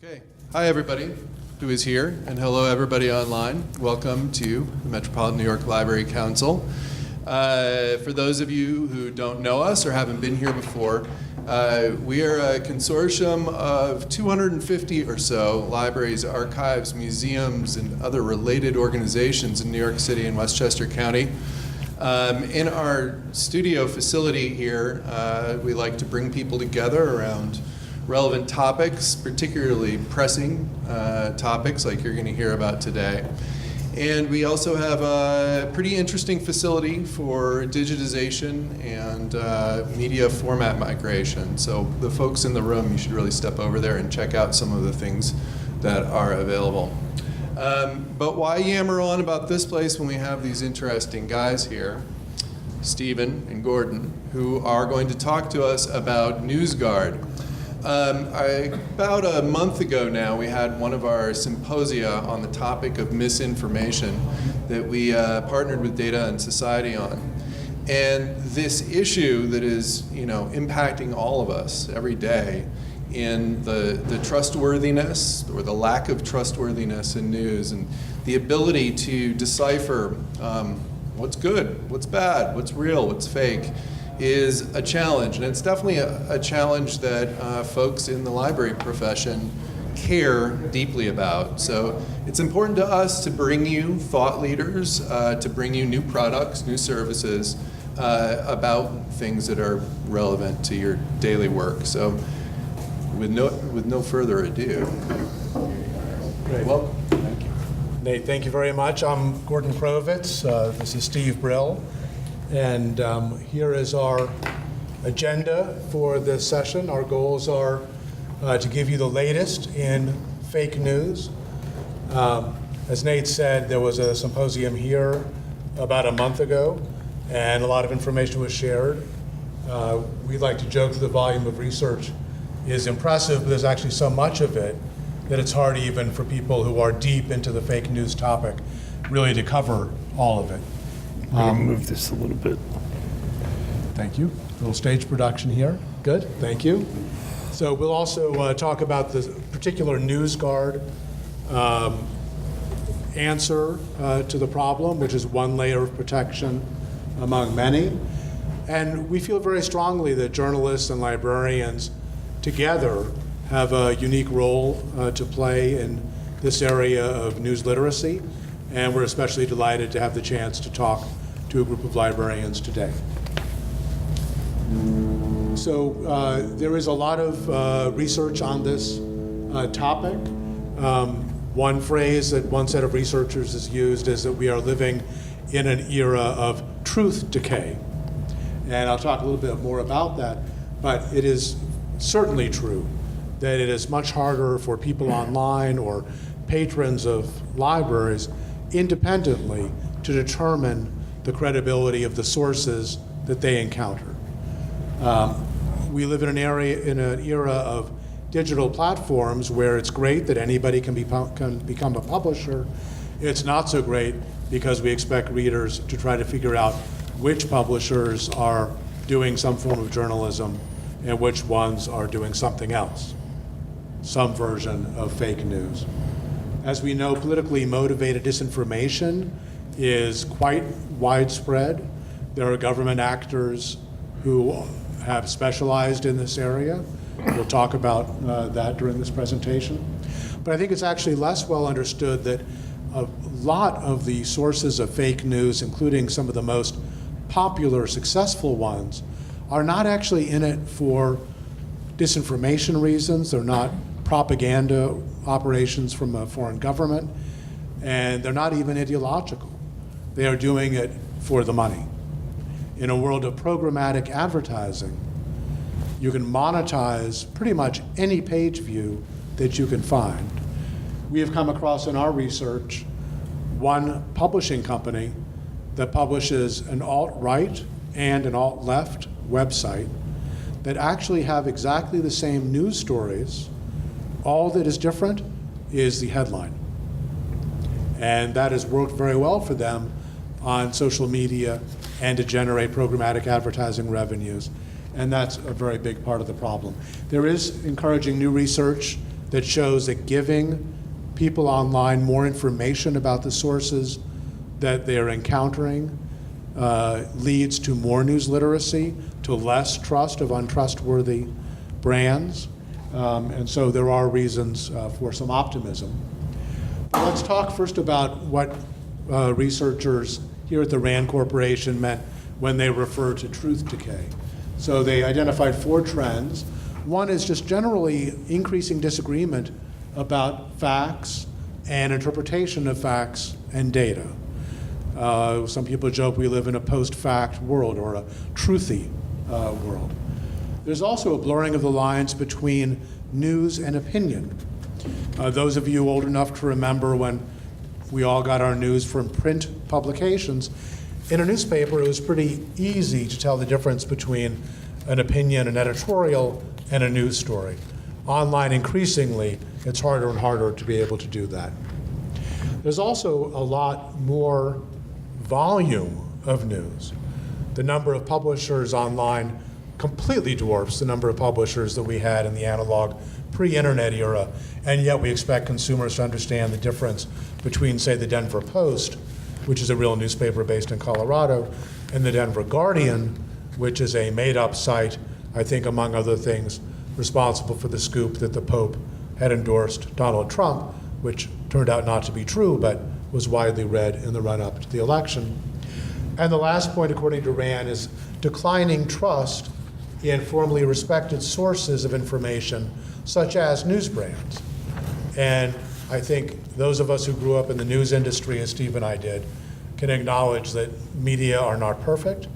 Okay. Hi, everybody who is here, and hello, everybody online. Welcome to the Metropolitan New York Library Council. For those of you who don't know us or haven't been here before, we are a consortium of 250 or so libraries, archives, museums, and other related organizations in New York City and Westchester County. In our studio facility here, we like to bring people together around relevant topics, particularly pressing topics like you're going to hear about today. And we also have a pretty interesting facility for digitization and media format migration. So the folks in the room, you should really step over there and check out some of the things that are available. But why yammer on about this place when we have these interesting guys here, Stephen and Gordon, who are going to talk to us about NewsGuard. About a month ago now, we had one of our symposia on the topic of misinformation that we partnered with Data and Society on. And this issue that is, impacting all of us every day in the trustworthiness or the lack of trustworthiness in news and the ability to decipher what's good, what's bad, what's real, what's fake, is a challenge. And it's definitely a challenge that folks in the library profession care deeply about. So it's important to us to bring you thought leaders, to bring you new products, new services about things that are relevant to your daily work. So with no further ado. Great. Well, thank you. Nate, thank you very much. I'm Gordon Krovitz. This is Steve Brill. And here is our agenda for this session. Our goals are to give you the latest in fake news. As Nate said, there was a symposium here about a month ago, and a lot of information was shared. We'd like to joke that the volume of research is impressive, but there's actually so much of it that it's hard even for people who are deep into the fake news topic really to cover all of it. Move this a little bit. Thank you. A little stage production here. Good, thank you. So we'll also talk about the particular NewsGuard answer to the problem, which is one layer of protection among many. And we feel very strongly that journalists and librarians together have a unique role to play in this area of news literacy. And we're especially delighted to have the chance to talk to a group of librarians today. So there is a lot of research on this topic. One phrase that one set of researchers has used is that we are living in an era of truth decay. And I'll talk a little bit more about that, but it is certainly true that it is much harder for people online or patrons of libraries independently to determine the credibility of the sources that they encounter. We live in an era of digital platforms where it's great that anybody can become a publisher. It's not so great because we expect readers to try to figure out which publishers are doing some form of journalism and which ones are doing something else, some version of fake news. As we know, politically motivated disinformation is quite widespread. There are government actors who have specialized in this area. We'll talk about that during this presentation. But I think it's actually less well understood that a lot of the sources of fake news, including some of the most popular, successful ones, are not actually in it for disinformation reasons. They're not propaganda operations from a foreign government, and they're not even ideological. They are doing it for the money. In a world of programmatic advertising, you can monetize pretty much any page view that you can find. We have come across in our research one publishing company that publishes an alt-right and an alt-left website that actually have exactly the same news stories. All that is different is the headline. And that has worked very well for them on social media and to generate programmatic advertising revenues. And that's a very big part of the problem. There is encouraging new research that shows that giving people online more information about the sources that they're encountering leads to more news literacy, to less trust of untrustworthy brands. And so there are reasons for some optimism. But let's talk first about what researchers here at the RAND Corporation meant when they refer to truth decay. So they identified 4 trends. One is just generally increasing disagreement about facts and interpretation of facts and data. Some people joke we live in a post-fact world or a truthy world. There's also a blurring of the lines between news and opinion. Those of you old enough to remember when we all got our news from print publications, in a newspaper it was pretty easy to tell the difference between an opinion, an editorial, and a news story. Online, increasingly, it's harder and harder to be able to do that. There's also a lot more volume of news. The number of publishers online completely dwarfs the number of publishers that we had in the analog pre-internet era, and yet we expect consumers to understand the difference between, say, the Denver Post, which is a real newspaper based in Colorado, and the Denver Guardian, which is a made-up site, I think, among other things, responsible for the scoop that the Pope had endorsed Donald Trump, which turned out not to be true, but was widely read in the run-up to the election. And the last point, according to RAND, is declining trust in formally respected sources of information, such as news brands. And I think those of us who grew up in the news industry, as Steve and I did, can acknowledge that media are not perfect,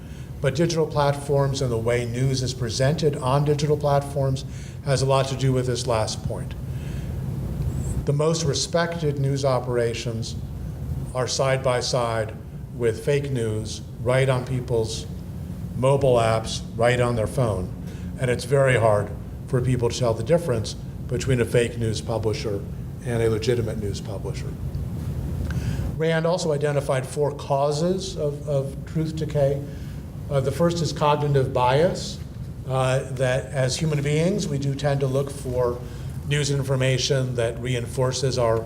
but digital platforms and the way news is presented on digital platforms has a lot to do with this last point. The most respected news operations are side by side with fake news right on people's mobile apps, right on their phone. And it's very hard for people to tell the difference between a fake news publisher and a legitimate news publisher. RAND also identified 4 causes of truth decay. The first is cognitive bias, that as human beings, we do tend to look for news and information that reinforces our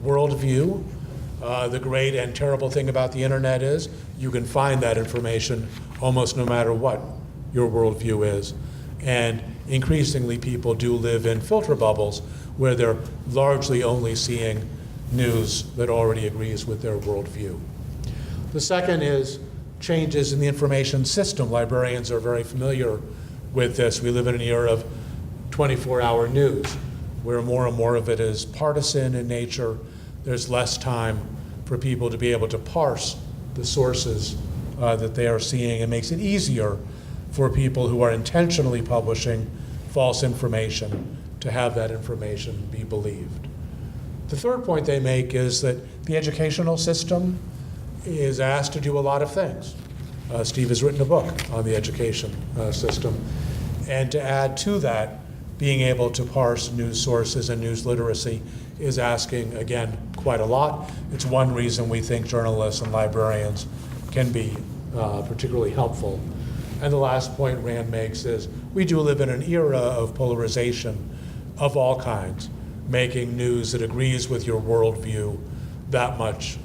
worldview. The great and terrible thing about the internet is you can find that information almost no matter what your worldview is. And increasingly, people do live in filter bubbles where they're largely only seeing news that already agrees with their worldview. The second is changes in the information system. Librarians are very familiar with this. We live in an era of 24-hour news, where more and more of it is partisan in nature. There's less time for people to be able to parse the sources that they are seeing. It makes it easier for people who are intentionally publishing false information to have that information be believed. The third point they make is that the educational system is asked to do a lot of things. Steve has written a book on the education system. And to add to that, being able to parse news sources and news literacy is asking, again, quite a lot. It's one reason we think journalists and librarians can be particularly helpful. And the last point Rand makes is we do live in an era of polarization of all kinds, making news that agrees with your worldview that much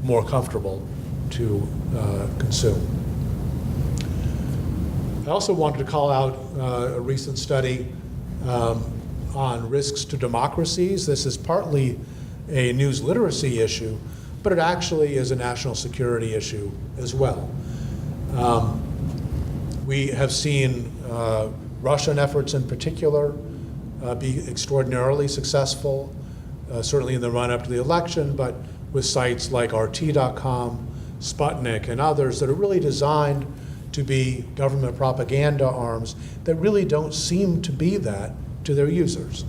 more comfortable to consume. I also wanted to call out a recent study on risks to democracies. This is partly a news literacy issue, but it actually is a national security issue as well. We have seen Russian efforts in particular be extraordinarily successful, certainly in the run-up to the election, but with sites like RT.com, Sputnik, and others that are really designed to be government propaganda arms that really don't seem to be that to their users.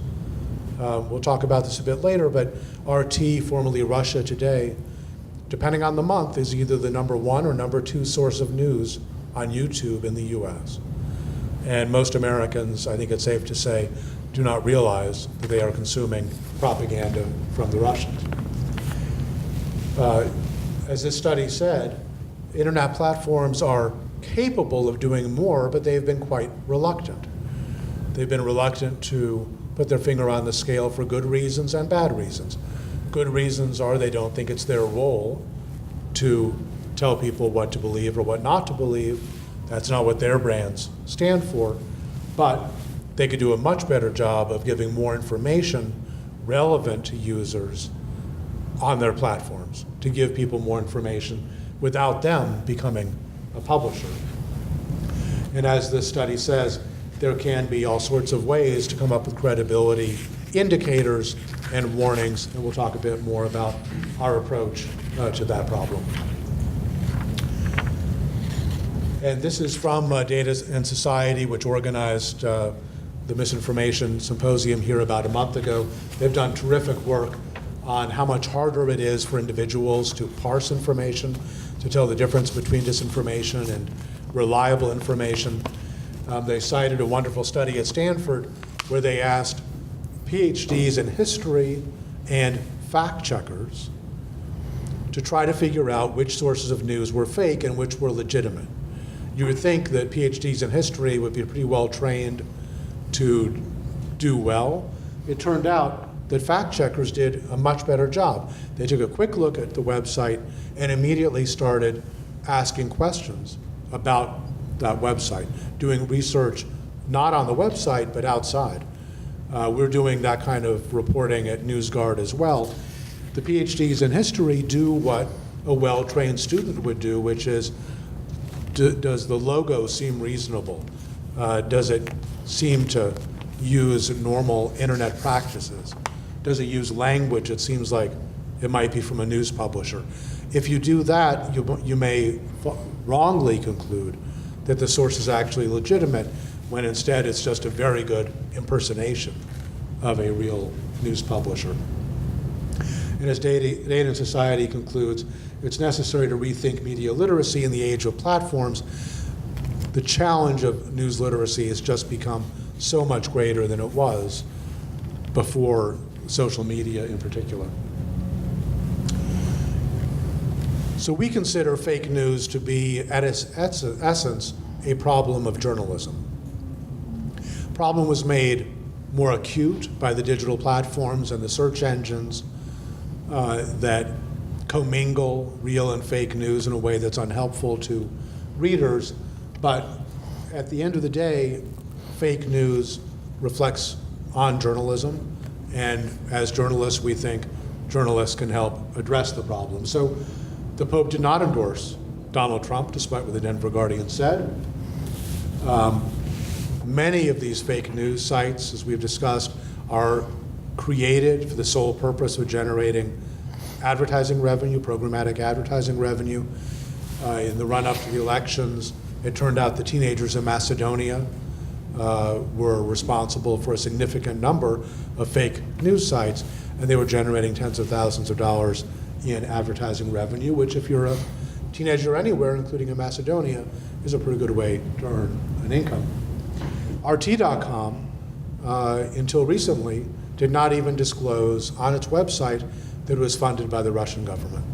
We'll talk about this a bit later, but RT, formerly Russia Today, depending on the month, is either the #1 or #2 source of news on YouTube in the US. And most Americans, I think it's safe to say, do not realize that they are consuming propaganda from the Russians. As this study said, internet platforms are capable of doing more, but they've been quite reluctant. They've been reluctant to put their finger on the scale for good reasons and bad reasons. Good reasons are they don't think it's their role to tell people what to believe or what not to believe. That's not what their brands stand for. But they could do a much better job of giving more information relevant to users on their platforms, to give people more information without them becoming a publisher. And as this study says, there can be all sorts of ways to come up with credibility indicators and warnings, and we'll talk a bit more about our approach to that problem. And this is from Data and Society, which organized the Misinformation Symposium here about a month ago. They've done terrific work on how much harder it is for individuals to parse information, to tell the difference between disinformation and reliable information. They cited a wonderful study at Stanford where they asked PhDs in history and fact checkers to try to figure out which sources of news were fake and which were legitimate. You would think that PhDs in history would be pretty well trained to do well. It turned out that fact checkers did a much better job. They took a quick look at the website and immediately started asking questions about that website, doing research not on the website but outside. We're doing that kind of reporting at NewsGuard as well. The PhDs in history do what a well-trained student would do, which is, does the logo seem reasonable? Does it seem to use normal internet practices? Does it use language that seems like it might be from a news publisher? If you do that, you may wrongly conclude that the source is actually legitimate, when instead it's just a very good impersonation of a real news publisher. And as Data and Society concludes, it's necessary to rethink media literacy in the age of platforms. The challenge of news literacy has just become so much greater than it was before social media in particular. So we consider fake news to be, at its essence, a problem of journalism. The problem was made more acute by the digital platforms and the search engines that commingle real and fake news in a way that's unhelpful to readers. But at the end of the day, fake news reflects on journalism. And as journalists, we think journalists can help address the problem. So the Pope did not endorse Donald Trump, despite what the Denver Guardian said. Many of these fake news sites, as we've discussed, are created for the sole purpose of generating advertising revenue, programmatic advertising revenue. In the run-up to the elections, it turned out the teenagers in Macedonia were responsible for a significant number of fake news sites, and they were generating tens of thousands of dollars in advertising revenue, which if you're a teenager anywhere, including in Macedonia, is a pretty good way to earn an income. RT.com, until recently, did not even disclose on its website that it was funded by the Russian government.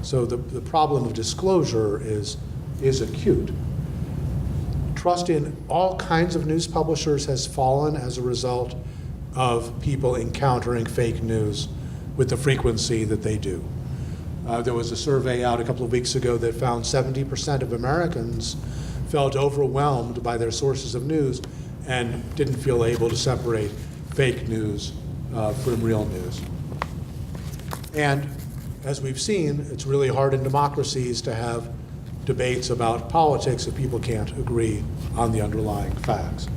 So the problem of disclosure is acute. Trust in all kinds of news publishers has fallen as a result of people encountering fake news with the frequency that they do. There was a survey out a couple of weeks ago that found 70% of Americans felt overwhelmed by their sources of news and didn't feel able to separate fake news from real news. And as we've seen, it's really hard in democracies to have debates about politics if people can't agree on the underlying facts.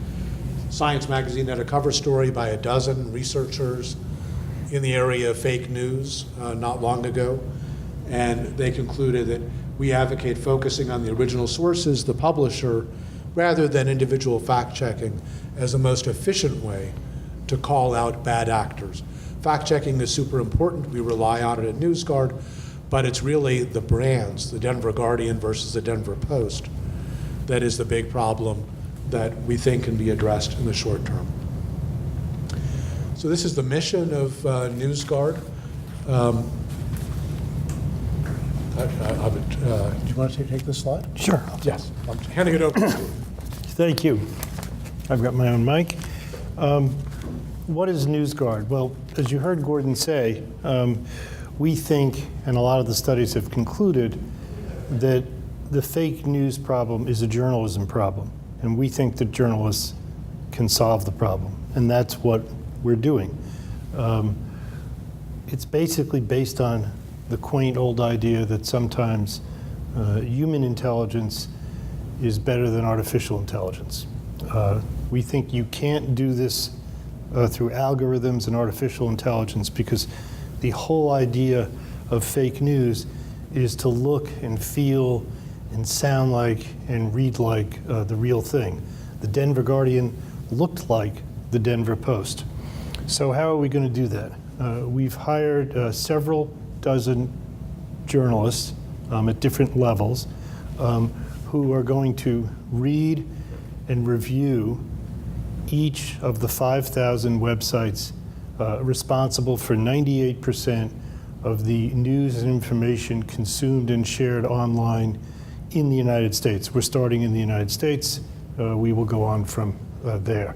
Science magazine had a cover story by a dozen researchers in the area of fake news not long ago, and they concluded that we advocate focusing on the original sources, the publisher, rather than individual fact-checking as the most efficient way to call out bad actors. Fact-checking is super important. We rely on it at NewsGuard, but it's really the brands, the Denver Guardian versus the Denver Post, that is the big problem that we think can be addressed in the short term. So this is the mission of NewsGuard. Do you want to take this slide? Sure. Yes, I'm handing it over to you. Thank you. I've got my own mic. what is NewsGuard? Well, as you heard Gordon say, we think, and a lot of the studies have concluded, that the fake news problem is a journalism problem. And we think that journalists can solve the problem. And that's what we're doing. It's basically based on the quaint old idea that sometimes human intelligence is better than artificial intelligence. We think you can't do this through algorithms and artificial intelligence, because the whole idea of fake news is to look and feel and sound like and read like the real thing. The Denver Guardian looked like the Denver Post. So how are we going to do that? We've hired several dozen journalists at different levels who are going to read and review each of the 5,000 websites responsible for 98% of the news and information consumed and shared online in the United States. We're starting in the United States. We will go on from there.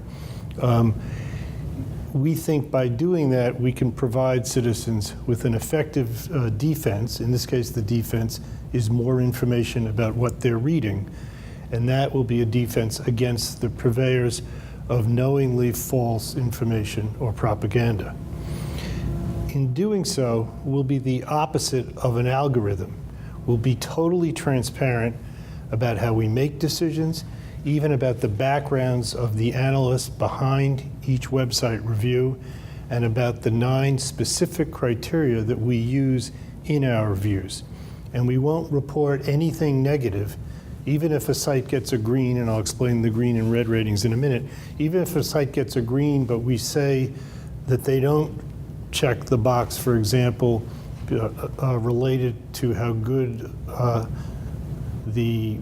We think by doing that, we can provide citizens with an effective defense. In this case, the defense is more information about what they're reading, and that will be a defense against the purveyors of knowingly false information or propaganda. In doing so, we'll be the opposite of an algorithm. We'll be totally transparent about how we make decisions, even about the backgrounds of the analysts behind each website review, and about the 9 specific criteria that we use in our reviews. And we won't report anything negative, even if a site gets a green, and I'll explain the green and red ratings in a minute. Even if a site gets a green, but we say that they don't check the box, for example, related to how good the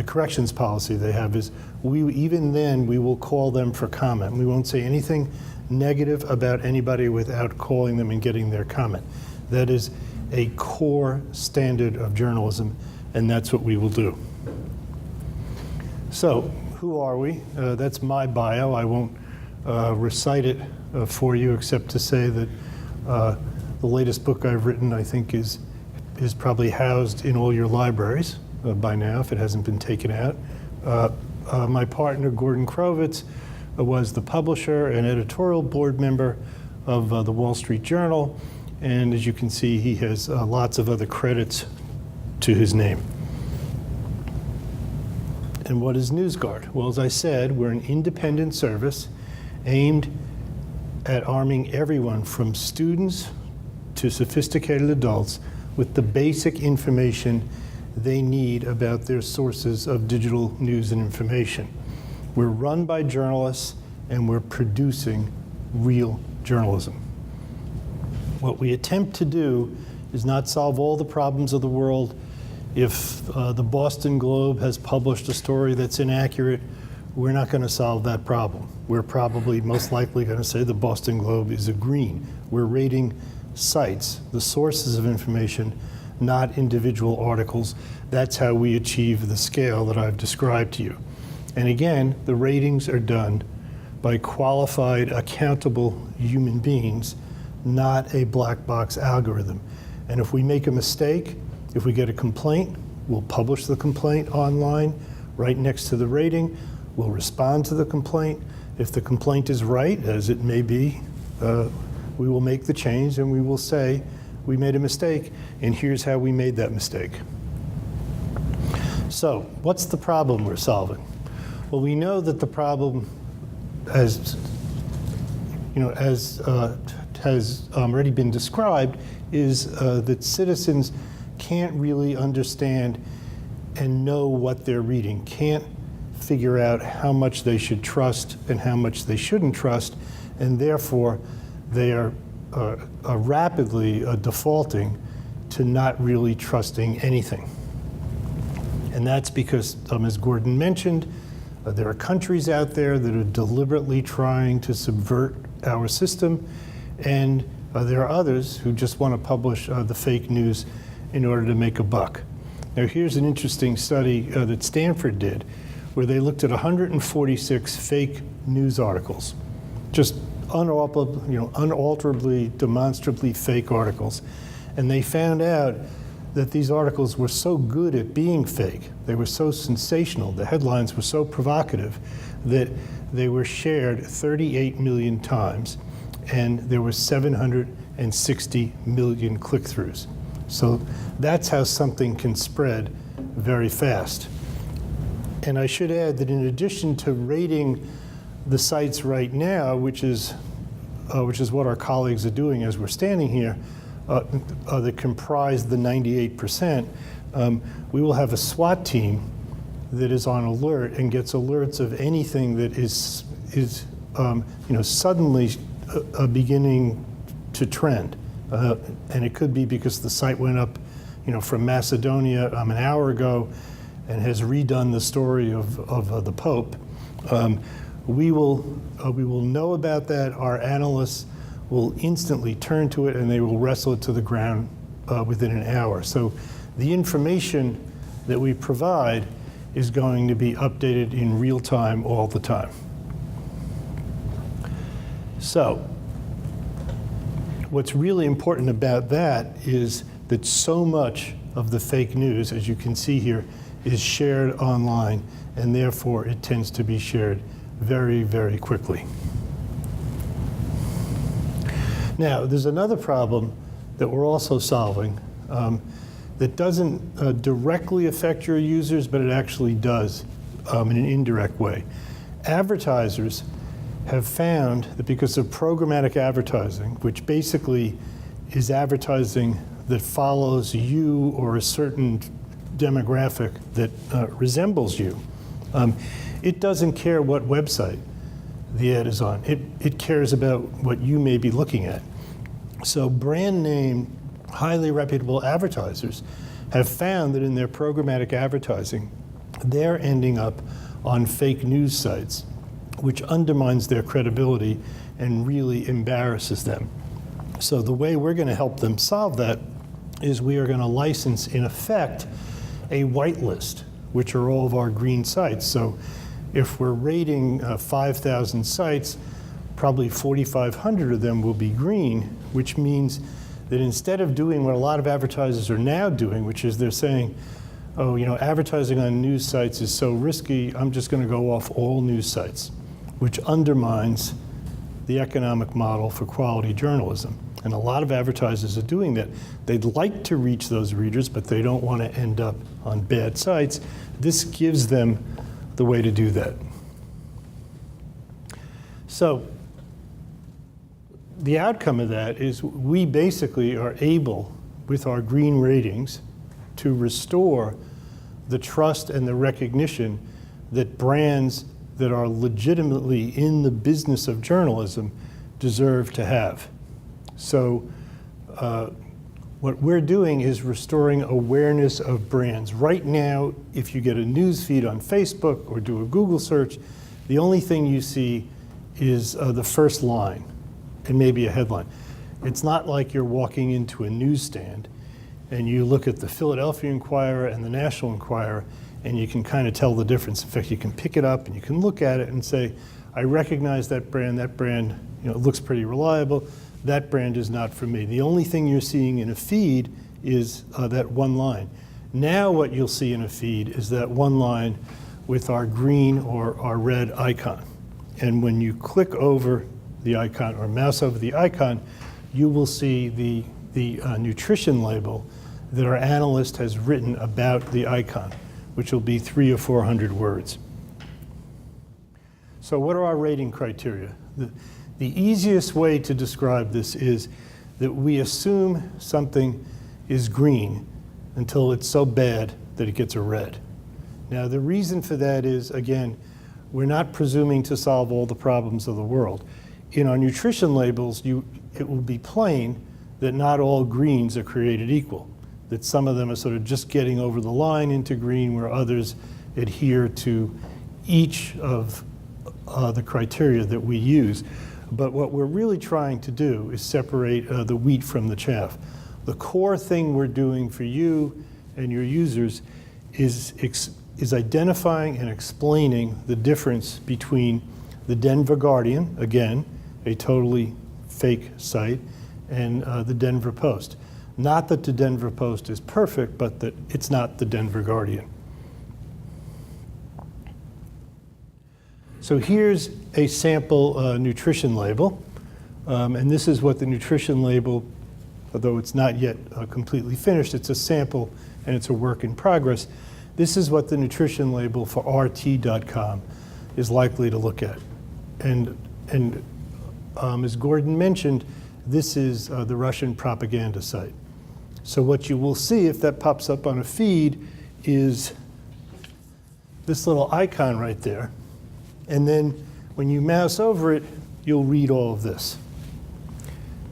corrections policy they have is, even then we will call them for comment. We won't say anything negative about anybody without calling them and getting their comment. That is a core standard of journalism, and that's what we will do. So, who are we? That's my bio. I won't recite it for you, except to say that the latest book I've written, I think, is probably housed in all your libraries by now, if it hasn't been taken out. My partner, Gordon Krovitz, was the publisher and editorial board member of the Wall Street Journal, and as you can see, he has lots of other credits to his name. And what is NewsGuard? Well, as I said, we're an independent service aimed at arming everyone from students to sophisticated adults with the basic information they need about their sources of digital news and information. We're run by journalists, and we're producing real journalism. What we attempt to do is not solve all the problems of the world. If the Boston Globe has published a story that's inaccurate, we're not going to solve that problem. We're probably most likely going to say the Boston Globe is a green. We're rating sites, the sources of information, not individual articles. That's how we achieve the scale that I've described to you. And again, the ratings are done by qualified, accountable human beings, not a black box algorithm. And if we make a mistake, if we get a complaint, we'll publish the complaint online right next to the rating. We'll respond to the complaint. If the complaint is right, as it may be, we will make the change, and we will say, we made a mistake, and here's how we made that mistake. So, what's the problem we're solving? Well, we know that the problem, has already been described, is that citizens can't really understand and know what they're reading, can't figure out how much they should trust and how much they shouldn't trust, and therefore they are rapidly defaulting to not really trusting anything. And that's because, as Gordon mentioned, there are countries out there that are deliberately trying to subvert our system, and there are others who just want to publish the fake news in order to make a buck. Now, here's an interesting study that Stanford did, where they looked at 146 fake news articles, just unalterably, demonstrably fake articles. And they found out that these articles were so good at being fake, they were so sensational, the headlines were so provocative, that they were shared 38 million times, and there were 760 million click-throughs. So that's how something can spread very fast. And I should add that in addition to rating the sites right now, which is what our colleagues are doing as we're standing here, that comprise the 98%, we will have a SWAT team that is on alert and gets alerts of anything that is suddenly beginning to trend. And it could be because the site went up from Macedonia an hour ago and has redone the story of the Pope. We will know about that. Our analysts will instantly turn to it and they will wrestle it to the ground within an hour. So the information that we provide is going to be updated in real time all the time. So what's really important about that is that so much of the fake news, as you can see here, is shared online, and therefore it tends to be shared very, very quickly. Now, there's another problem that we're also solving that doesn't directly affect your users, but it actually does in an indirect way. Advertisers have found that because of programmatic advertising, which basically is advertising that follows you or a certain demographic that resembles you, it doesn't care what website the ad is on. It cares about what you may be looking at. So brand name, highly reputable advertisers have found that in their programmatic advertising, they're ending up on fake news sites, which undermines their credibility and really embarrasses them. So the way we're going to help them solve that is we are going to license, in effect, a whitelist, which are all of our green sites. So if we're rating 5,000 sites, probably 4,500 of them will be green, which means that instead of doing what a lot of advertisers are now doing, which is they're saying, oh, advertising on news sites is so risky, I'm just going to go off all news sites, which undermines the economic model for quality journalism. And a lot of advertisers are doing that. They'd like to reach those readers, but they don't want to end up on bad sites. This gives them the way to do that. So the outcome of that is we basically are able, with our green ratings, to restore the trust and the recognition that brands that are legitimately in the business of journalism deserve to have. So what we're doing is restoring awareness of brands. Right now, if you get a news feed on Facebook or do a Google search, the only thing you see is the first line and maybe a headline. It's not like you're walking into a newsstand and you look at the Philadelphia Inquirer and the National Enquirer and you can kind of tell the difference. In fact, you can pick it up and you can look at it and say, I recognize that brand looks pretty reliable. That brand is not for me. The only thing you're seeing in a feed is that one line. Now what you'll see in a feed is that one line with our green or our red icon. And when you click over the icon or mouse over the icon, you will see the nutrition label that our analyst has written about the icon, which will be 300 or 400 words. So what are our rating criteria? The easiest way to describe this is that we assume something is green until it's so bad that it gets a red. Now the reason for that is, again, we're not presuming to solve all the problems of the world. In our nutrition labels, it will be plain that not all greens are created equal, that some of them are sort of just getting over the line into green, where others adhere to each of the criteria that we use. But what we're really trying to do is separate the wheat from the chaff. The core thing we're doing for you and your users is identifying and explaining the difference between the Denver Guardian, again, a totally fake site, and the Denver Post. Not that the Denver Post is perfect, but that it's not the Denver Guardian. So here's a sample nutrition label. And this is what the nutrition label, although it's not yet completely finished, it's a sample and it's a work in progress. This is what the nutrition label for RT.com is likely to look at. And as Gordon mentioned, this is the Russian propaganda site. So what you will see if that pops up on a feed is this little icon right there. And then when you mouse over it, you'll read all of this.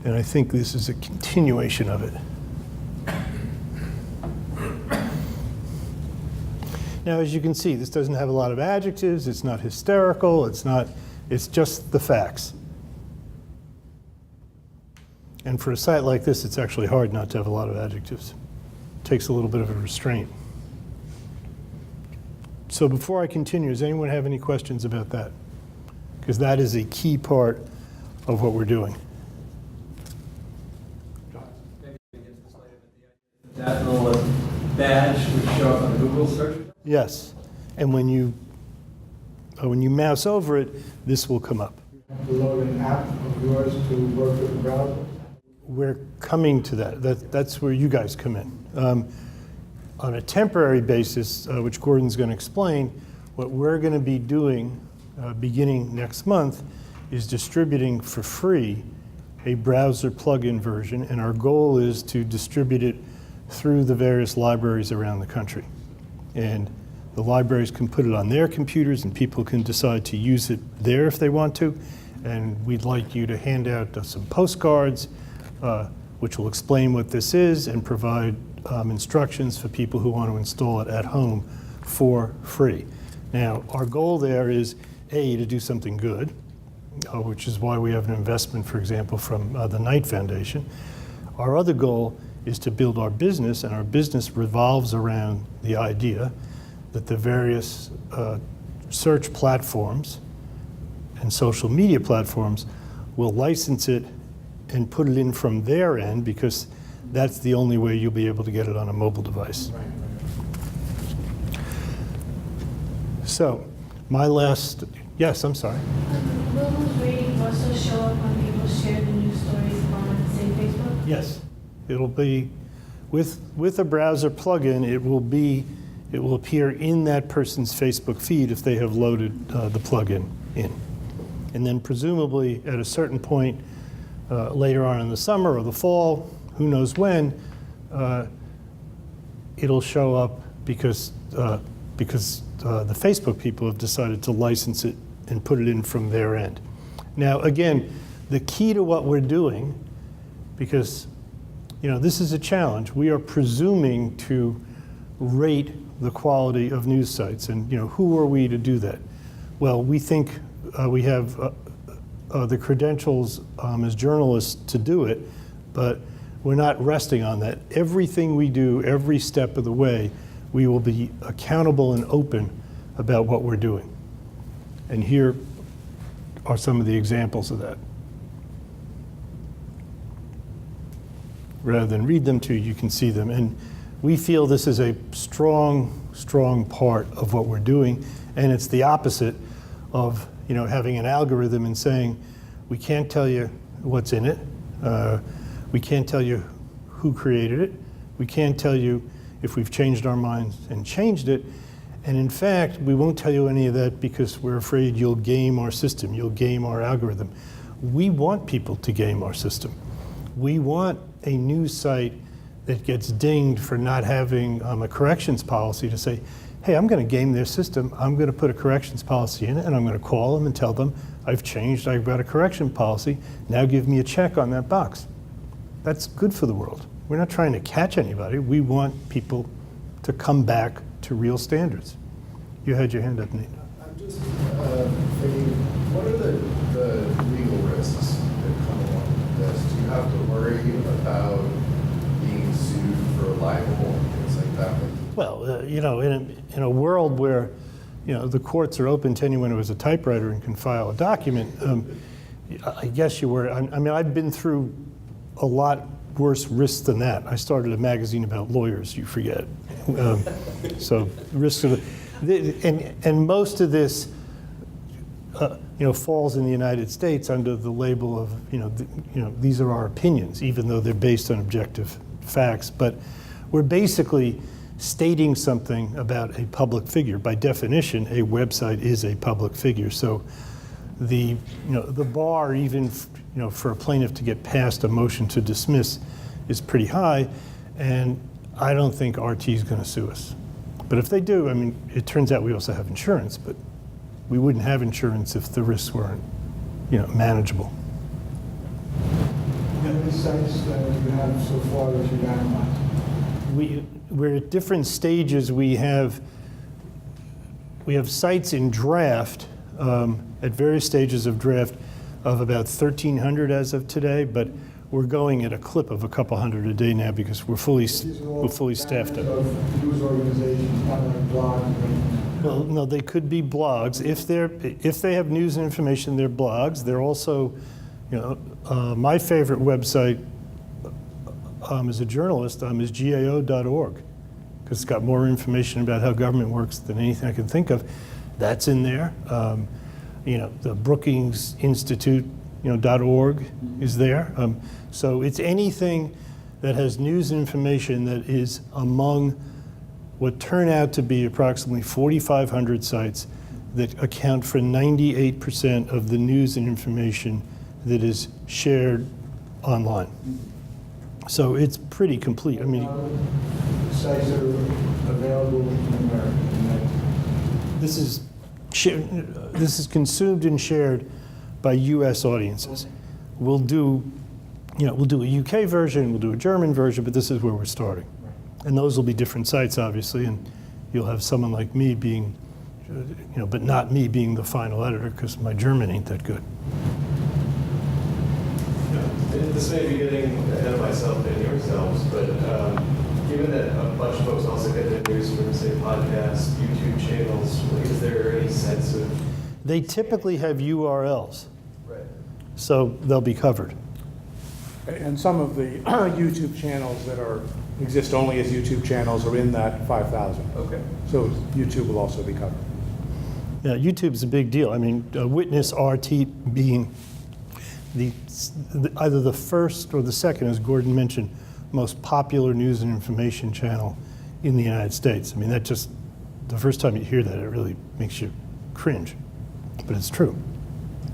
And I think this is a continuation of it. Now, as you can see, this doesn't have a lot of adjectives. It's not hysterical. It's just the facts. And for a site like this, it's actually hard not to have a lot of adjectives. It takes a little bit of a restraint. So before I continue, does anyone have any questions about that? Because that is a key part of what we're doing. That little badge would show up on Google search? Yes. And when you mouse over it, this will come up. To load an app of yours to work with the browser? We're coming to that. That's where you guys come in. On a temporary basis, which Gordon's going to explain, what we're going to be doing beginning next month is distributing for free a browser plugin version, and our goal is to distribute it through the various libraries around the country. And the libraries can put it on their computers, and people can decide to use it there if they want to. And we'd like you to hand out some postcards, which will explain what this is and provide instructions for people who want to install it at home for free. Now, our goal there is, A, to do something good, which is why we have an investment, for example, from the Knight Foundation. Our other goal is to build our business, and our business revolves around the idea that the various search platforms and social media platforms will license it and put it in from their end, because that's the only way you'll be able to get it on a mobile device. So, my last, yes, I'm sorry. Will those ratings also show up when people share the news stories on, say, Facebook? Yes. It'll be, with a browser plugin, it will appear in that person's Facebook feed if they have loaded the plugin in. And then presumably at a certain point later on in the summer or the fall, who knows when, it'll show up because the Facebook people have decided to license it and put it in from their end. Now, again, the key to what we're doing, because this is a challenge. We are presuming to rate the quality of news sites, and who are we to do that? Well, we think we have the credentials as journalists to do it, but we're not resting on that. Everything we do, every step of the way, we will be accountable and open about what we're doing. And here are some of the examples of that. Rather than read them to you, you can see them. And we feel this is a strong, strong part of what we're doing. And it's the opposite of having an algorithm and saying, we can't tell you what's in it. We can't tell you who created it. We can't tell you if we've changed our minds and changed it. And in fact, we won't tell you any of that because we're afraid you'll game our system, you'll game our algorithm. We want people to game our system. We want a news site that gets dinged for not having a corrections policy to say, hey, I'm going to game their system. I'm going to put a corrections policy in it, and I'm going to call them and tell them, I've changed, I've got a correction policy. Now give me a check on that box. That's good for the world. We're not trying to catch anybody. We want people to come back to real standards. You had your hand up, Nate. I'm just thinking, what are the legal risks that come along with this? Do you have to worry about being sued for libel and things like that? Well, in a world where, the courts are open to anyone who has a typewriter and can file a document, I guess you were. I mean, I've been through a lot worse risks than that. I started a magazine about lawyers, you forget. So risks of and most of this, falls in the United States under the label of, these are our opinions, even though they're based on objective facts. But we're basically stating something about a public figure. By definition, a website is a public figure. So the bar, even for a plaintiff to get past a motion to dismiss, is pretty high, and I don't think RT is going to sue us. But if they do, I mean, it turns out we also have insurance, but we wouldn't have insurance if the risks weren't, manageable. How many sites do you have so far that you've analyzed? We're at different stages. We have sites in draft, at various stages of draft, of about 1,300 as of today, but we're going at a clip of a couple hundred a day now because we're fully staffed up. News organizations, not like blogs. Well, no, they could be blogs. If they have news and information, they're blogs. They're also, my favorite website as a journalist is GAO.org, because it's got more information about how government works than anything I can think of. That's in there. The Brookings Institute, .org is there. So it's anything that has news and information that is among what turn out to be approximately 4,500 sites that account for 98% of the news and information that is shared online. So it's pretty complete. I mean, Sites that are available in America. this is consumed and shared by U.S. audiences. We'll do a UK version, we'll do a German version, but this is where we're starting. And those will be different sites, obviously, and you'll have someone like me being, but not me being the final editor, because my German ain't that good. This may be getting ahead of myself and yourselves, but given that a bunch of folks also get their news from, say, podcasts, YouTube channels, is there any sense of... They typically have URLs, Right. so they'll be covered. And some of the YouTube channels that exist only as YouTube channels are in that 5,000. Okay. So YouTube will also be covered. Yeah, YouTube's a big deal. I mean, Witness RT being either the first or the second, as Gordon mentioned, most popular news and information channel in the United States. I mean, that just, the first time you hear that, it really makes you cringe, but it's true.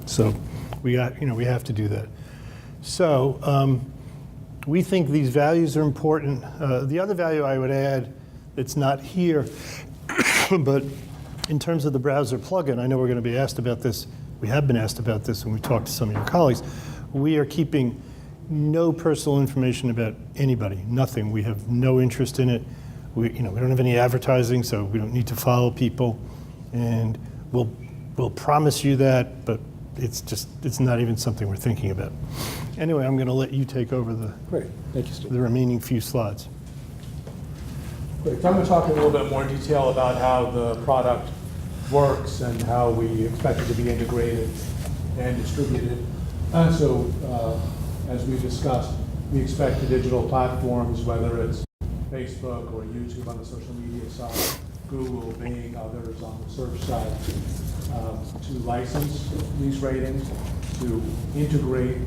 So we have to do that. So we think these values are important. The other value I would add that's not here, but in terms of the browser plugin, I know we're going to be asked about this. We have been asked about this when we talked to some of your colleagues. We are keeping no personal information about anybody, nothing. We have no interest in it. We don't have any advertising, so we don't need to follow people. And we'll promise you that, but it's not even something we're thinking about. Anyway, I'm going to let you take over Great, thank you, Steve. the remaining few slides. Great. I'm going to talk in a little bit more detail about how the product works and how we expect it to be integrated and distributed. As we discussed, we expect the digital platforms, whether it's Facebook or YouTube on the social media side, Google, Bing, others on the search side, to license these ratings, to integrate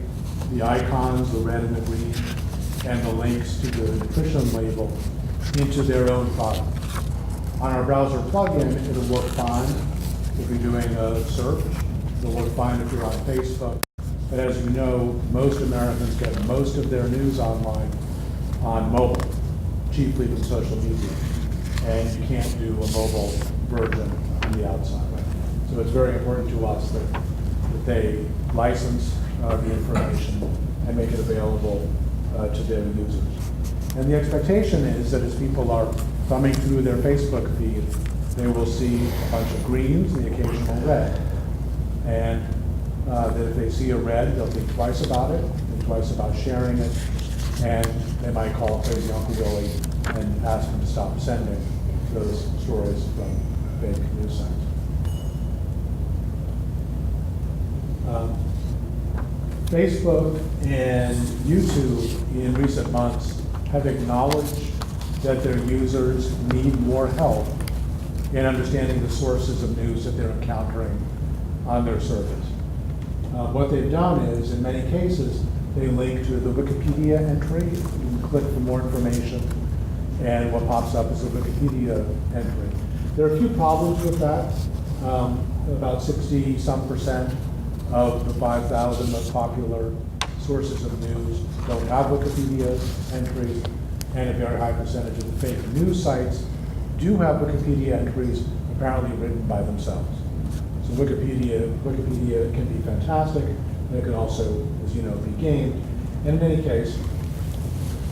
the icons, the red and the green, and the links to the nutrition label into their own product. On our browser plugin, it'll work fine if you're doing a search. It'll work fine if you're on Facebook. But as you know, most Americans get most of their news online on mobile, chiefly with social media. And you can't do a mobile version on the outside. So it's very important to us that they license the information and make it available to their users. And the expectation is that as people are thumbing through their Facebook feed, they will see a bunch of greens and the occasional red. And that if they see a red, they'll think twice about it, think twice about sharing it, and they might call crazy Uncle Billy and ask him to stop sending those stories from fake news sites. Facebook and YouTube in recent months have acknowledged that their users need more help in understanding the sources of news that they're encountering on their service. What they've done is, in many cases, they link to the Wikipedia entry. You can click for more information, and what pops up is a Wikipedia entry. There are a few problems with that. About 60-some% of the 5,000 most popular sources of news don't have Wikipedia entries, and a very high percentage of the fake news sites do have Wikipedia entries apparently written by themselves. So Wikipedia can be fantastic, and it can also, as you know, be gamed. And in any case,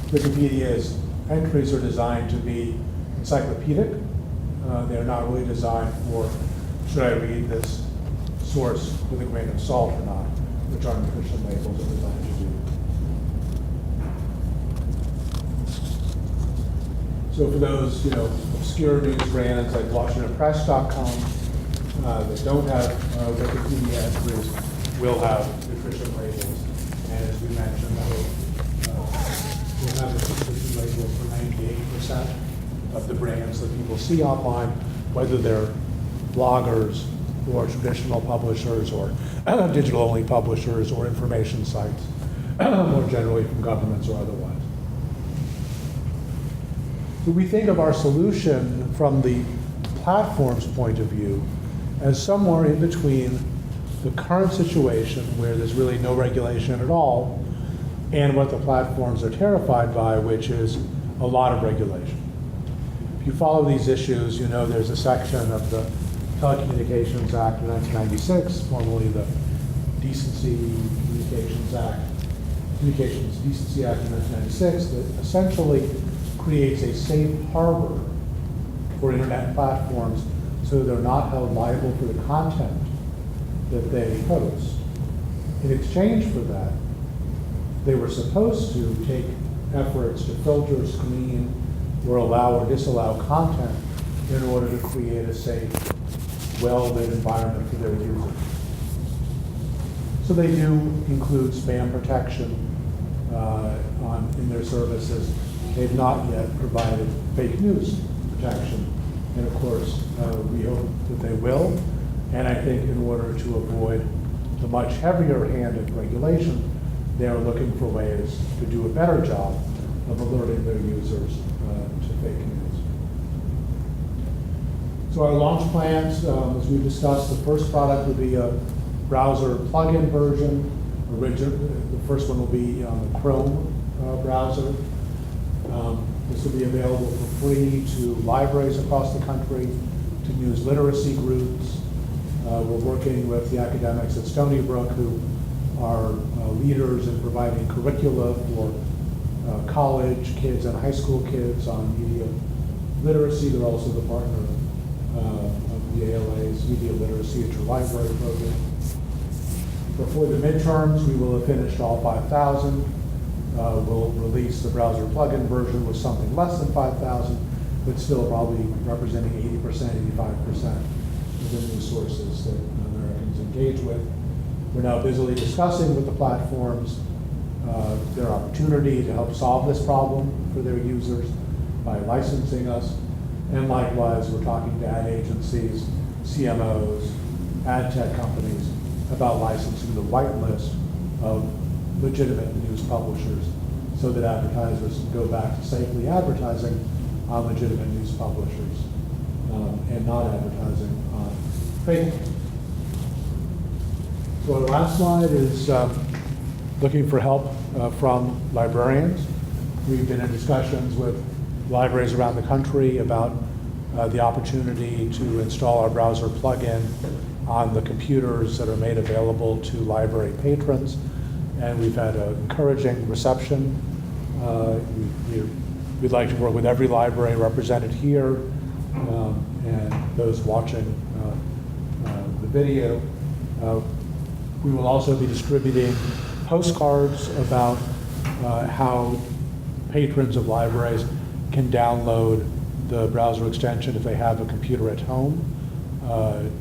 Wikipedia's entries are designed to be encyclopedic. They're not really designed for, should I read this source with a grain of salt or not, which artificial labels are designed to do. So for those, obscure news brands like WashingtonPress.com that don't have Wikipedia entries will have nutrition labels. And as we mentioned, we'll have nutrition labels for 98% of the brands that people see online, whether they're bloggers or traditional publishers or digital-only publishers or information sites, more generally from governments or otherwise. So we think of our solution from the platform's point of view as somewhere in between the current situation where there's really no regulation at all and what the platforms are terrified by, which is a lot of regulation. If you follow these issues, you know there's a section of the Telecommunications Act of 1996, formerly the Communications Decency Act of 1996, that essentially creates a safe harbor for internet platforms so they're not held liable for the content that they post. In exchange for that, they were supposed to take efforts to filter, screen, or allow or disallow content in order to create a safe, well-lit environment for their users. So they do include spam protection in their services. They've not yet provided fake news protection. And of course, we hope that they will. And I think in order to avoid the much heavier handed regulation, they are looking for ways to do a better job of alerting their users to fake news. So our launch plans, as we discussed, the first product will be a browser plugin version. The first one will be on the Chrome browser. This will be available for free to libraries across the country, to news literacy groups. We're working with the academics at Stony Brook who are leaders in providing curricula for college kids and high school kids on media literacy. They're also the partner of the ALA's Media Literacy at Your Library program. Before the midterms, we will have finished all 5,000. We'll release the browser plugin version with something less than 5,000, but still probably representing 80%, 85% of the news sources that Americans engage with. We're now busily discussing with the platforms their opportunity to help solve this problem for their users by licensing us. And likewise, we're talking to ad agencies, CMOs, ad tech companies about licensing the whitelist of legitimate news publishers so that advertisers can go back to safely advertising on legitimate news publishers and not advertising on fake news. So our last slide is looking for help from librarians. We've been in discussions with libraries around the country about the opportunity to install our browser plugin on the computers that are made available to library patrons, and we've had an encouraging reception. We'd like to work with every library represented here and those watching the video. We will also be distributing postcards about how patrons of libraries can download the browser extension if they have a computer at home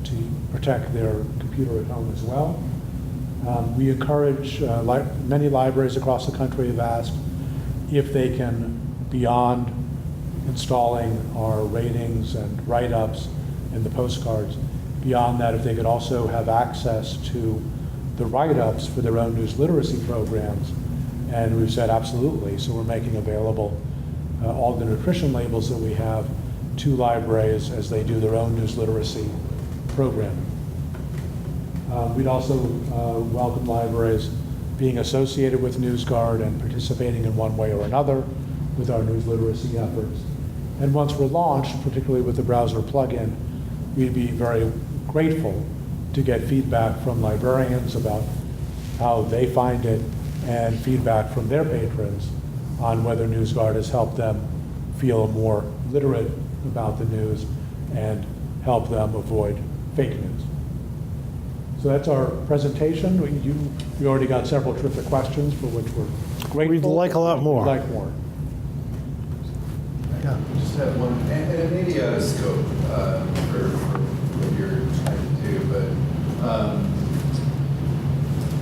to protect their computer at home as well. We encourage, many libraries across the country have asked if they can, beyond installing our ratings and write-ups and the postcards, beyond that, if they could also have access to the write-ups for their own news literacy programs. And we've said absolutely. So we're making available all the nutrition labels that we have to libraries as they do their own news literacy programming. We'd also welcome libraries being associated with NewsGuard and participating in one way or another with our news literacy efforts. And once we're launched, particularly with the browser plugin, we'd be very grateful to get feedback from librarians about how they find it and feedback from their patrons on whether NewsGuard has helped them feel more literate about the news and help them avoid fake news. So that's our presentation. We already got several terrific questions for which we're grateful. We'd like a lot more. We'd like more. I just have one, and it may be out of scope for what you're trying to do, but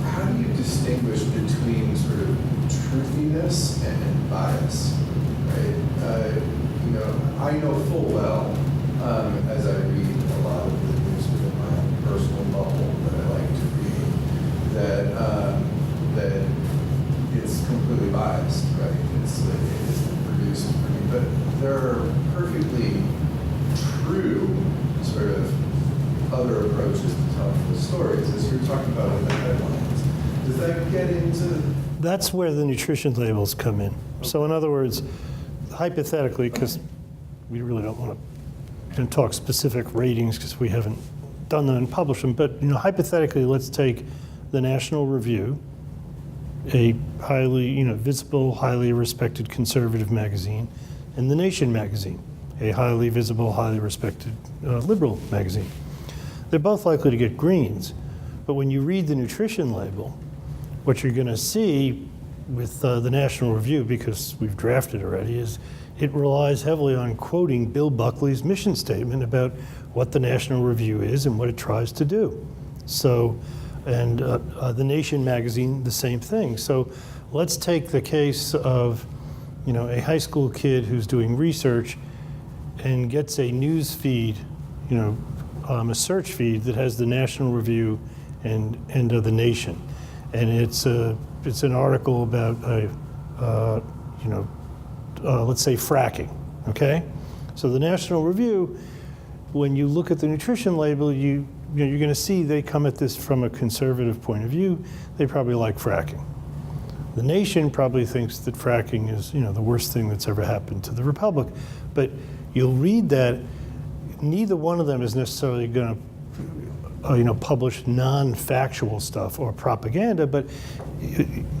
how do you distinguish between sort of truthiness and bias, right? I know full well, as I read a lot of the news within my own personal bubble that I like to read, that it's completely biased, right? It's produced for me, but there are perfectly true sort of other approaches to telling the stories, as you're talking about in the headlines. Does that get into? That's where the nutrition labels come in. So in other words, hypothetically, because we really don't want to talk specific ratings because we haven't done them and published them, but hypothetically, let's take the National Review, a highly visible, highly respected conservative magazine, and the Nation magazine, a highly visible, highly respected liberal magazine. They're both likely to get greens, but when you read the nutrition label, what you're going to see with the National Review, because we've drafted already, is it relies heavily on quoting Bill Buckley's mission statement about what the National Review is and what it tries to do. So, and the Nation magazine, the same thing. So let's take the case of a high school kid who's doing research and gets a news feed, a search feed that has the National Review and the Nation. And it's an article about let's say fracking. Okay, so the National Review, when you look at the nutrition label, you're going to see they come at this from a conservative point of view. They probably like fracking. The Nation probably thinks that fracking is the worst thing that's ever happened to the Republic. But you'll read that neither one of them is necessarily going to publish non-factual stuff or propaganda, but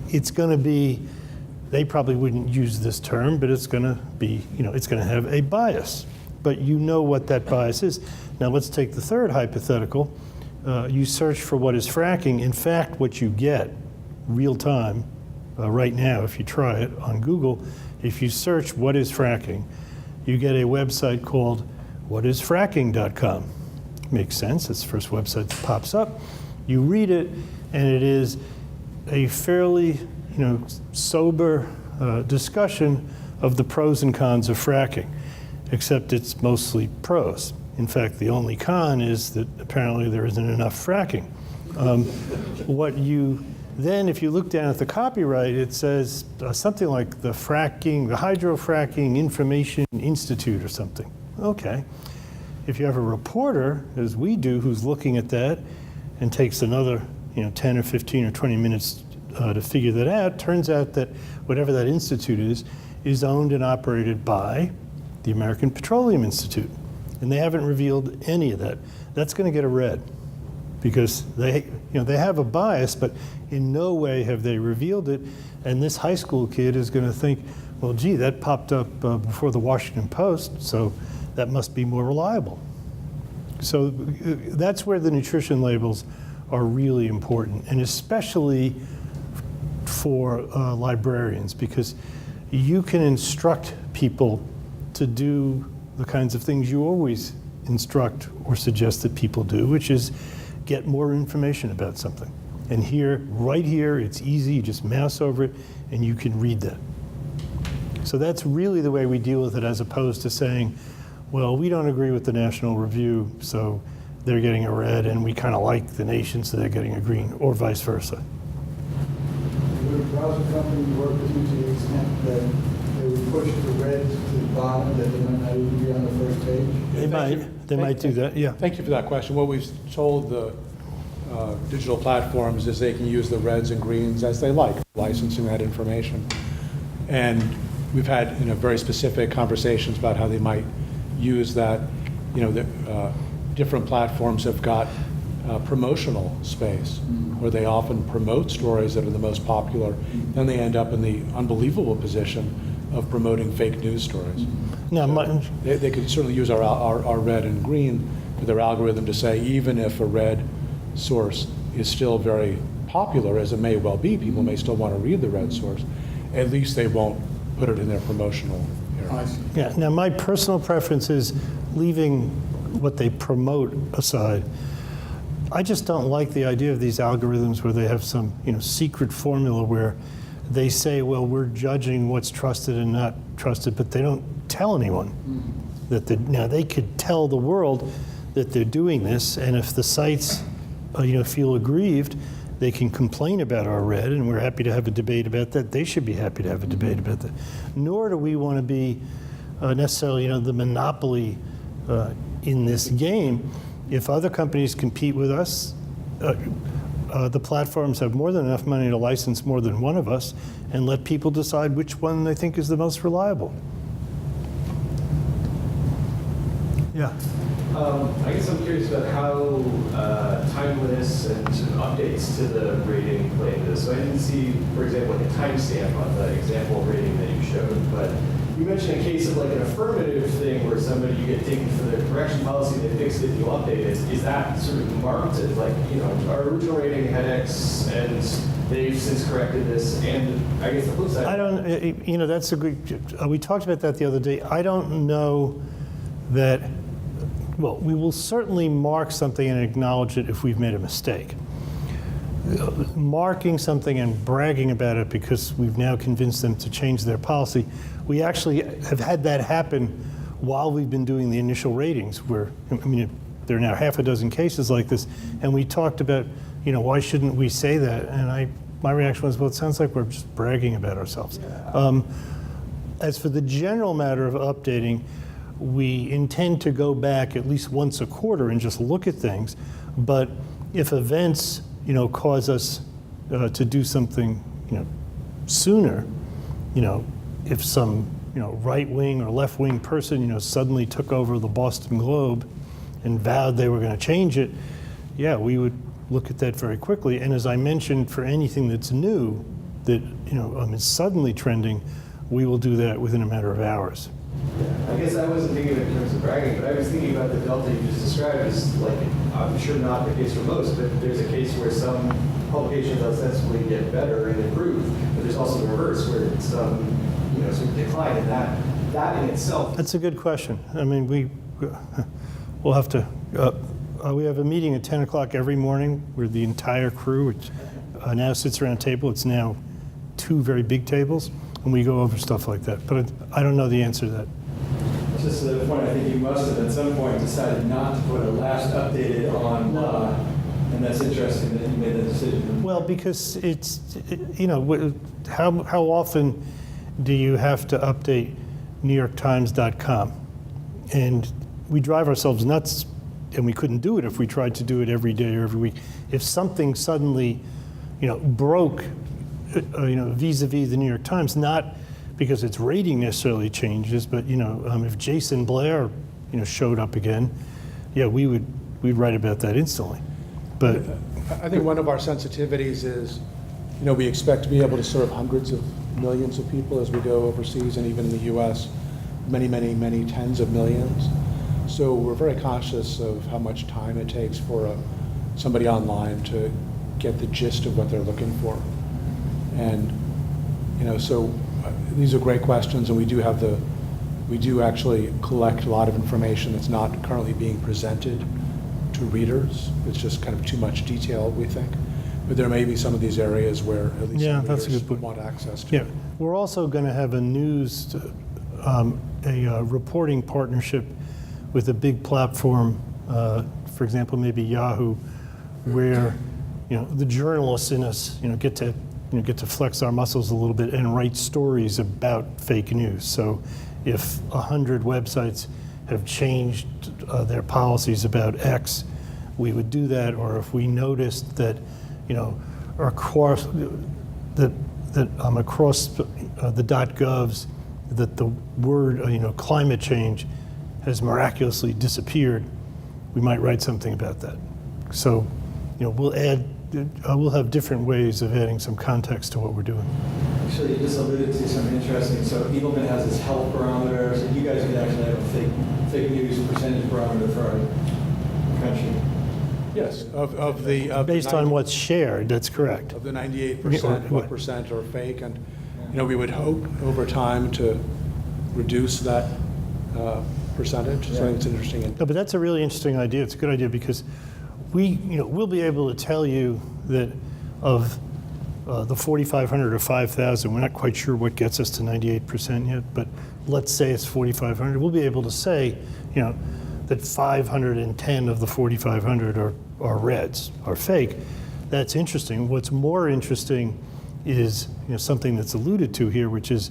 it's going to be, they probably wouldn't use this term, but it's going to be, it's going to have a bias. But you know what that bias is. Now let's take the third hypothetical. You search for what is fracking. In fact, what you get real time, right now, if you try it on Google, if you search what is fracking, you get a website called whatisfracking.com. Makes sense. It's the first website that pops up. You read it, and it is a fairly, sober discussion of the pros and cons of fracking, except it's mostly pros. In fact, the only con is that apparently there isn't enough fracking. Then, if you look down at the copyright, it says something like the Hydrofracking Information Institute or something. Okay. If you have a reporter, as we do, who's looking at that and takes another 10 or 15 or 20 minutes to figure that out, turns out that whatever that institute is owned and operated by the American Petroleum Institute. And they haven't revealed any of that. That's going to get a red because they have a bias, but in no way have they revealed it. And this high school kid is going to think, well, gee, that popped up before the Washington Post, so that must be more reliable. So that's where the nutrition labels are really important, and especially for librarians, because you can instruct people to do the kinds of things you always instruct or suggest that people do, which is get more information about something. And here, right here, it's easy. You just mouse over it, and you can read that. So that's really the way we deal with it, as opposed to saying, well, we don't agree with the National Review, so they're getting a red, and we kind of like the Nation, so they're getting a green, or vice versa. Would a browser company work with you to the extent that they would push the red to the bottom, that they might not even be on the first page? They might do that, yeah. Thank you for that question. What we've told the digital platforms is they can use the reds and greens as they like, licensing that information. And we've had very specific conversations about how they might use that. Different platforms have got promotional space where they often promote stories that are the most popular. Then they end up in the unbelievable position of promoting fake news stories. Now, They could certainly use our red and green for their algorithm to say, even if a red source is still very popular, as it may well be, people may still want to read the red source, at least they won't put it in their promotional area. yeah. Now, my personal preference is leaving what they promote aside. I just don't like the idea of these algorithms where they have some secret formula where they say, well, we're judging what's trusted and not trusted, but they don't tell anyone that now they could tell the world that they're doing this, and if the sites feel aggrieved, they can complain about our red, and we're happy to have a debate about that. They should be happy to have a debate about that. Nor do we want to be necessarily the monopoly in this game. If other companies compete with us, the platforms have more than enough money to license more than one of us and let people decide which one they think is the most reliable. Yeah. I guess I'm curious about how timeliness and sort of updates to the rating play into this. So I didn't see, for example, like a timestamp on the example rating that you showed, but you mentioned a case of like an affirmative thing where somebody, you get taken for the correction policy, they fixed it, you update it. Is that sort of marked as like, our original rating had X and they've since corrected this, and I guess the flip side. I don't, that's a good, we talked about that the other day. I don't know that, well, we will certainly mark something and acknowledge it if we've made a mistake. Marking something and bragging about it because we've now convinced them to change their policy, we actually have had that happen while we've been doing the initial ratings, where, there are now half a dozen cases like this, and we talked about, why shouldn't we say that? And my reaction was, well, it sounds like we're just bragging about ourselves. Yeah. As for the general matter of updating, we intend to go back at least once a quarter and just look at things. But if events, cause us to do something, sooner, if some, right-wing or left-wing person, suddenly took over the Boston Globe and vowed they were going to change it, yeah, we would look at that very quickly. And as I mentioned, for anything that's new, that, is suddenly trending, we will do that within a matter of hours. I guess I wasn't thinking of it in terms of bragging, but I was thinking about the delta you just described as, like, I'm sure not the case for most, but there's a case where some publications ostensibly get better and improve, but there's also the reverse where some, sort of decline in that in itself. That's a good question. We'll have to, we have a meeting at 10 o'clock every morning where the entire crew, which now sits around a table. It's now 2 very big tables, and we go over stuff like that. But I don't know the answer to that. Just to the point, I think you must have at some point decided not to put a last updated on, and that's interesting that you made that decision. Well, because it's, how often do you have to update NewYorkTimes.com? And we drive ourselves nuts, and we couldn't do it if we tried to do it every day or every week. If something suddenly, broke, vis-a-vis the New York Times, not because its rating necessarily changes, but if Jason Blair, showed up again, yeah, we'd write about that instantly. But I think one of our sensitivities is, we expect to be able to serve hundreds of millions of people as we go overseas, and even in the U.S., many, many, many tens of millions. So we're very conscious of how much time it takes for somebody online to get the gist of what they're looking for. And, so these are great questions, and we do actually collect a lot of information that's not currently being presented to readers. It's just kind of too much detail, we think. but there may be some of these areas where at least Yeah, some that's a readers good point. want access to. Yeah, we're also going to have a reporting partnership with a big platform, for example, maybe Yahoo, where the journalists in us get to flex our muscles a little bit and write stories about fake news. So if 100 websites have changed their policies about X, we would do that. Or if we noticed that across across the .govs that the word climate change has miraculously disappeared, we might write something about that. So we'll have different ways of adding some context to what we're doing. Actually, you just alluded to something interesting. So Eagleman has this health barometer, so you guys could actually have a fake news percentage barometer for our country. Yes, Based on what's shared, that's correct. Of the 98%, what percent are fake? And we would hope over time to reduce that percentage. So I think it's interesting. No, but that's a really interesting idea. It's a good idea because we'll be able to tell you that of the 4,500 or 5,000, we're not quite sure what gets us to 98% yet, but let's say it's 4,500. We'll be able to say, that 510 of the 4,500 are reds, are fake. That's interesting. What's more interesting is something that's alluded to here, which is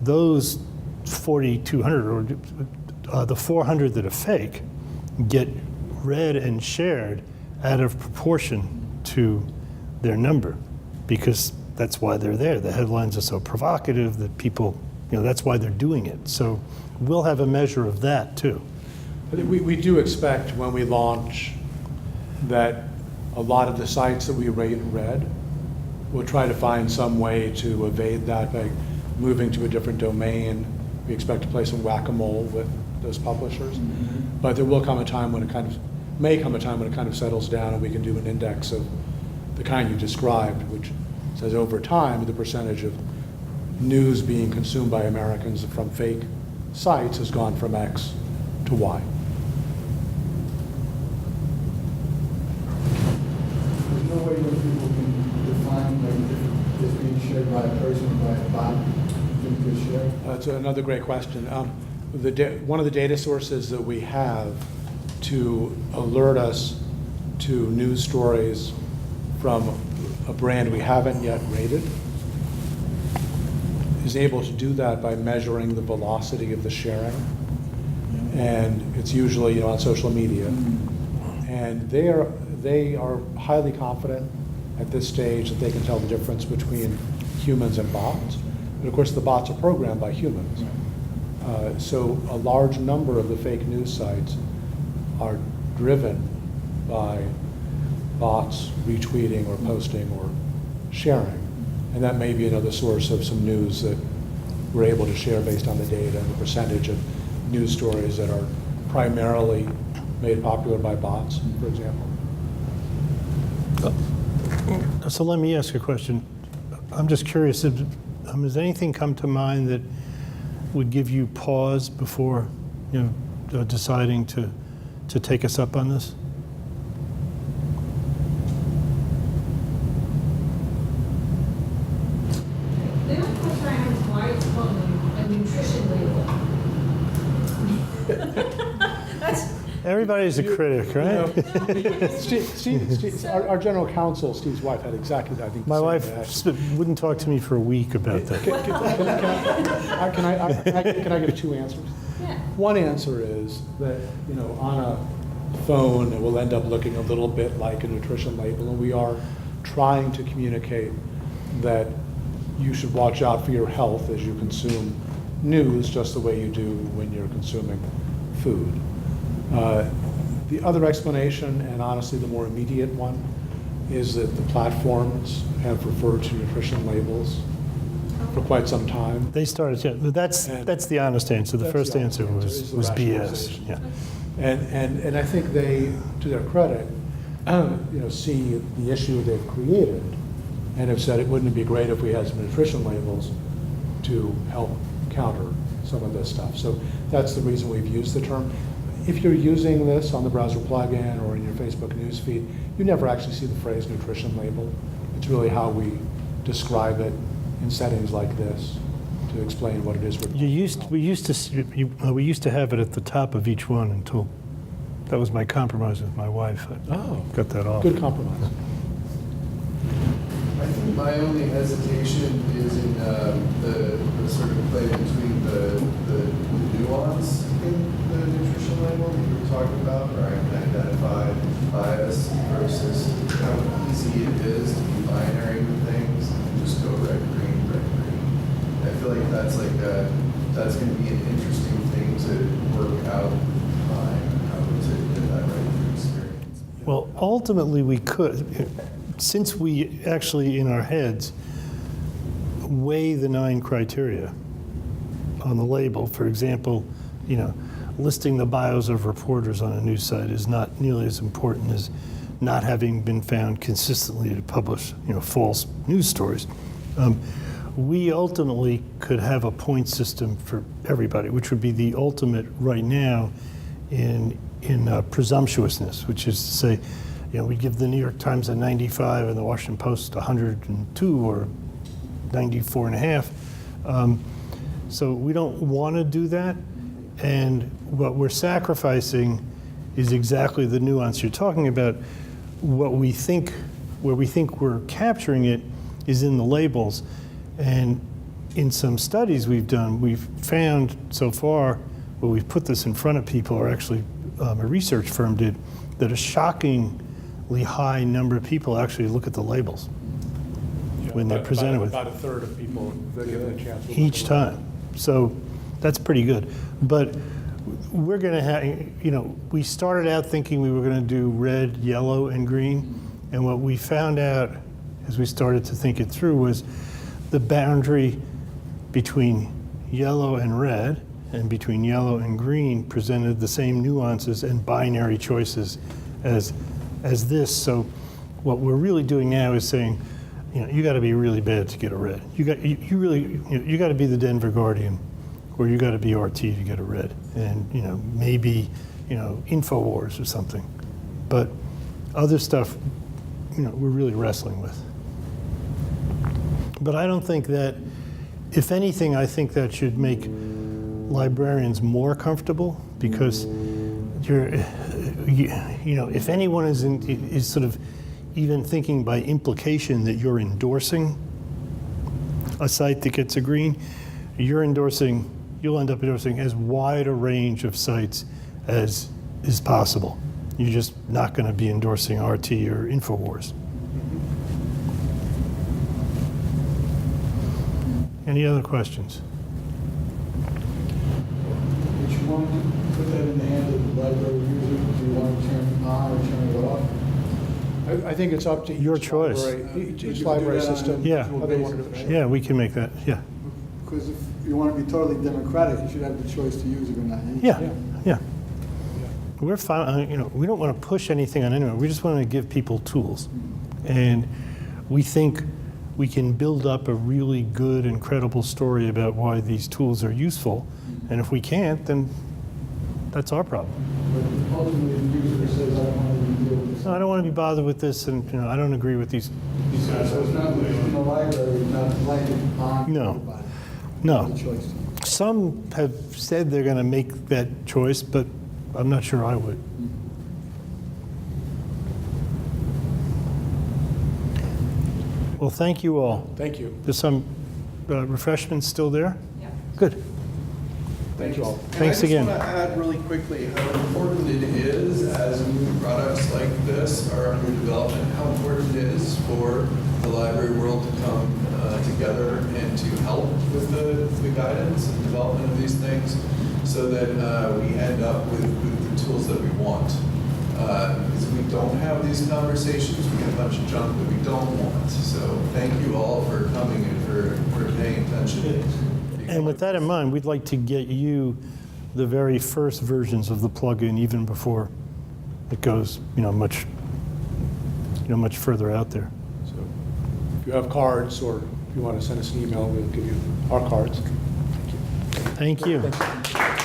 those 4,200 or the 400 that are fake get read and shared out of proportion to their number, because that's why they're there. The headlines are so provocative that people, that's why they're doing it. So we'll have a measure of that too. We do expect when we launch that a lot of the sites that we rate red, we'll try to find some way to evade that by moving to a different domain. We expect to play some whack-a-mole with those publishers. Mm-hmm. But there will come a time when it kind of settles down and we can do an index of the kind you described, which says over time the percentage of news being consumed by Americans from fake sites has gone from X to Y. There's no way that people can define if it's being shared by a person or by a bot. You think it's shared? That's another great question. One of the data sources that we have to alert us to news stories from a brand we haven't yet rated is able to do that by measuring the velocity of the sharing. And it's usually on social media. And they are highly confident at this stage that they can tell the difference between humans and bots. But of course the bots are programmed by humans. So a large number of the fake news sites are driven by bots retweeting or posting or sharing. And that may be another source of some news that we're able to share based on the data and the percentage of news stories that are primarily made popular by bots, for example. So let me ask a question. I'm just curious, has anything come to mind that would give you pause before deciding to take us up on this? The only question I have is why it's called a nutrition label. Everybody's a critic, right? Steve, our general counsel, Steve's wife, had exactly that. I think My the wife same reaction. wouldn't talk to me for a week about that. Can I give two answers? Yeah. One answer is that on a phone it will end up looking a little bit like a nutrition label, and we are trying to communicate that you should watch out for your health as you consume news, just the way you do when you're consuming food. The other explanation, and honestly the more immediate one, is that the platforms have referred to nutrition labels for quite some time. They started, yeah. That's the honest answer. The That's first the answer honest was answer, is the BS. rationalization. Yeah. And I think they, to their credit, see the issue they've created and have said it wouldn't it be great if we had some nutrition labels to help counter some of this stuff. So that's the reason we've used the term. if you're using this on the browser plugin or in your Facebook newsfeed, you never actually see the phrase nutrition label. It's really how we describe it in settings like this to explain what it is we're talking about. We used to have it at the top of each one until, that was my compromise with my wife. I Oh, got that off. good compromise. I think my only hesitation is in the sort of play between the nuance in the nutrition label that you were talking about, where I can identify bias versus how easy it is to be binary with things and just go red, green, red, green. I feel like that's going to be an interesting thing to work out with time, how to get that right experience. Well, ultimately, we could, since we actually, in our heads, weigh the 9 criteria on the label. For example, listing the bios of reporters on a news site is not nearly as important as not having been found consistently to publish, false news stories. We ultimately could have a point system for everybody, which would be the ultimate right now in presumptuousness, which is to say, we give the New York Times a 95 and the Washington Post 102 or 94.5. So we don't want to do that. And what we're sacrificing is exactly the nuance you're talking about. Where we think we're capturing it is in the labels. And in some studies we've done, we've found so far, where we've put this in front of people, or actually a research firm did, that a shockingly high number of people actually look at the labels when they're presented with about a third of people that give it a chance will each look at the time. So that's pretty good. But we're going to have, we started out thinking we were going to do red, yellow, and green. And what we found out as we started to think it through was the boundary between yellow and red and between yellow and green presented the same nuances and binary choices as this. So what we're really doing now is saying, you got to be really bad to get a red. You got to be the Denver Guardian, or you got to be RT to get a red, and maybe Infowars or something. But other stuff, we're really wrestling with. But I don't think that, if anything, I think that should make librarians more comfortable, because if anyone is sort of even thinking by implication that you're endorsing a site that gets a green, you'll end up endorsing as wide a range of sites as is possible. You're just not going to be endorsing RT or Infowars. Any other questions? Would you want to put that in the hands of the library user? Do you want to turn it on or turn it off? I think it's up to each Your choice. library, each You can library do that on system. Yeah. how they want to do it. Yeah, we can make that, yeah. Because if you want to be totally democratic, you should have the choice to use it or not use it. Yeah. We're fine, we don't want to push anything on anyone. We just want to give people tools. And we think we can build up a really good and credible story about why these tools are useful. And if we can't, then that's our problem. But ultimately, the user says, I don't want to deal with this. No, I don't want to be bothered with this, and I don't agree with these guys. So it's not, in the library, not blanket on No. everybody. No. The choice. Some have said they're going to make that choice, but I'm not sure I would. Well, thank you all. Thank you. There's some refreshments still there? Yeah. Good. Thank you all. Thanks again. And I just want to add really quickly how important it is, as new products like this are under development, how important it is for the library world to come together and to help with the guidance and development of these things, so that we end up with the tools that we want. Because if we don't have these conversations, we get a bunch of junk that we don't want. So thank you all for coming and for paying attention. And with that in mind, we'd like to get you the very first versions of the plugin even before it goes, much further out there. So if you have cards, or if you want to send us an email, we'll give you our cards. Thank you. Thanks.